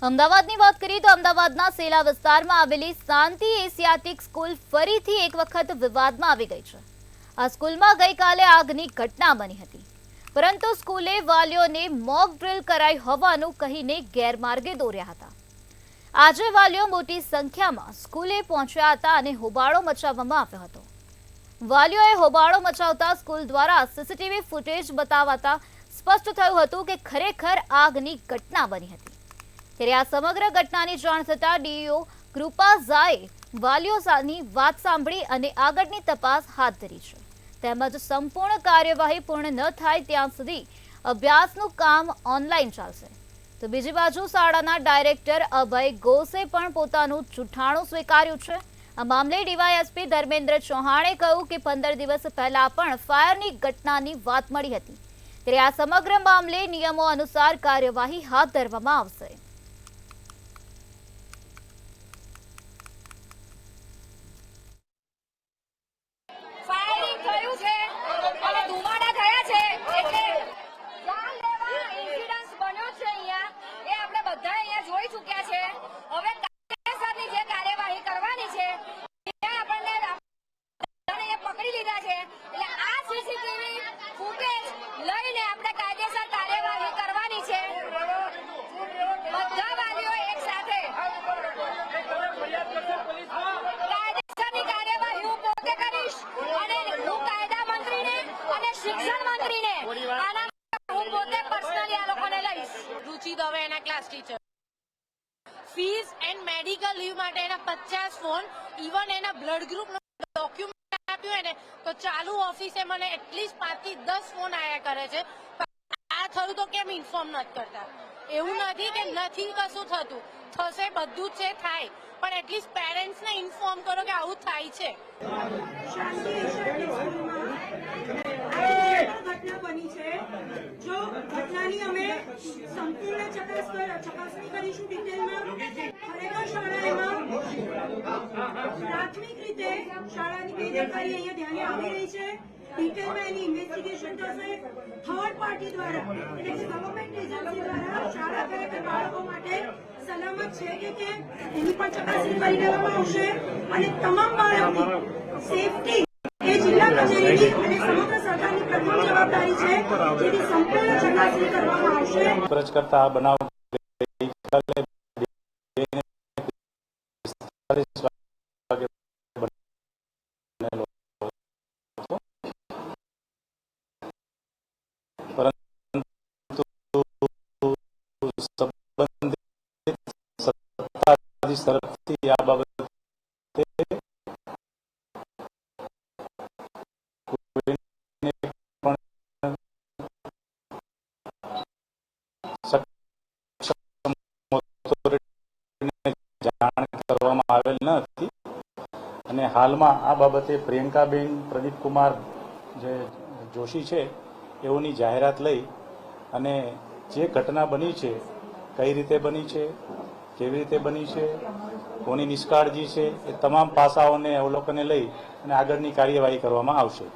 અમદાવાદની વાત કરીએ તો અમદાવાદના સેલા વિસ્તારમાં આવેલી શાંતિ એશિયાટિક સ્કૂલ ફરીથી એક વખત વિવાદમાં આવી ગઈ છે। આ સ્કૂલમાં ગઈકાલે આગની ઘટના બની હતી, પરંતુ સ્કૂલે વાલીઓને મોક ડ્રિલ કરાઈ હોવાનું કહીને ગેરમાર્ગે દોર્યા હતા। આજે વાલીઓ મોટી સંખ્યામાં સ્કૂલે પહોંચ્યા હતા અને હોબાળો મચાવવામાં આવ્યો હતો। વાલીઓએ હોબાળો મચાવતા સ્કૂલ દ્વારા સીસીટીવી ફૂટેજ બતાવતા સ્પષ્ટ થયું હતું કે ખરેખર આગની ઘટના બની હતી। ત્યારે આ સમગ્ર ઘટનાની જાણ થતાં ડીઈઓ કૃપા ઝાએ વાલીઓની વાત સાંભળી અને આગળની તપાસ હાથ ધરી છે, તેમજ સંપૂર્ણ કાર્યવાહી પૂર્ણ ન થાય ત્યાં સુધી અભ્યાસનું કામ ઓનલાઈન ચાલશે। તો બીજી બાજુ શાળાના ડાયરેક્ટર અભય ઘોષે પણ પોતાનું જૂઠાણું સ્વીકાર્યું છે। આ મામલે ડીવાયએસપી ધર્મેન્દ્ર ચૌહાણે કહ્યું કે 15 દિવસ પહેલા પણ ફાયરની ઘટનાની વાત મળી હતી, ત્યારે આ સમગ્ર મામલે નિયમો અનુસાર કાર્યવાહી હાથ ધરવામાં આવશે। रुचि दवे एना class teacher fees and medical leave माटे एना 50 फोन इवन एना ब्लड ग्रुप नो डॉक्यूमेंट आप्यो है ने तो चालू ऑफिसे मने एटलीस्ट 5 થી 10 फोन आया करे छे। आ थયું तो केम इन्फॉर्म नत करता? એવું નથી કે નથી કશું થતું, થશે બધું જ છે થાય, પણ એટલીસ્ટ પેરેન્ટ્સ ને ઇન્ફોર્મ કરો કે આવું થાય છે। ઘટના બની છે, જો ઘટનાની અમે સંપૂર્ણ ચકાસણી કરીશું ડિટેલમાં। ખરેખર શાળામાં પ્રાથમિક રીતે શાળાની બેદરકારી અહીંયા ધ્યાને આવી રહી છે, ડિટેલમાં એની ઇન્વેસ્ટિગેશન થશે। થર્ડ પાર્ટી દ્વારા એટલે કે ગવર્મેન્ટ એજન્સી દ્વારા શાળા ખરેખર બાળકો માટે સલામત છે કે કેમ એની પણ ચકાસણી કરી લેવામાં આવશે અને તમામ બાળકોની સેફટી એ જિલ્લા કચેરીની અને સમગ્ર સરકારની પ્રથમ જવાબદારી છે, જેની સંપૂર્ણ ચકાસણી કરવામાં આવશે। ફરજ કરતા બનાવ તરફથી આ બાબતે જાણ કરવામાં આવેલ ન હતી અને હાલમાં આ બાબતે પ્રિયંકાબેન પ્રદીપકુમાર જે જોશી છે એઓની જાહેરાત લઈ અને જે ઘટના બની છે, કઈ રીતે બની છે, કેવી રીતે બની છે, કોની નિષ્કાળજી છે, એ તમામ પાસાઓને અવલોકને લઈ અને આગળની કાર્યવાહી કરવામાં આવશે।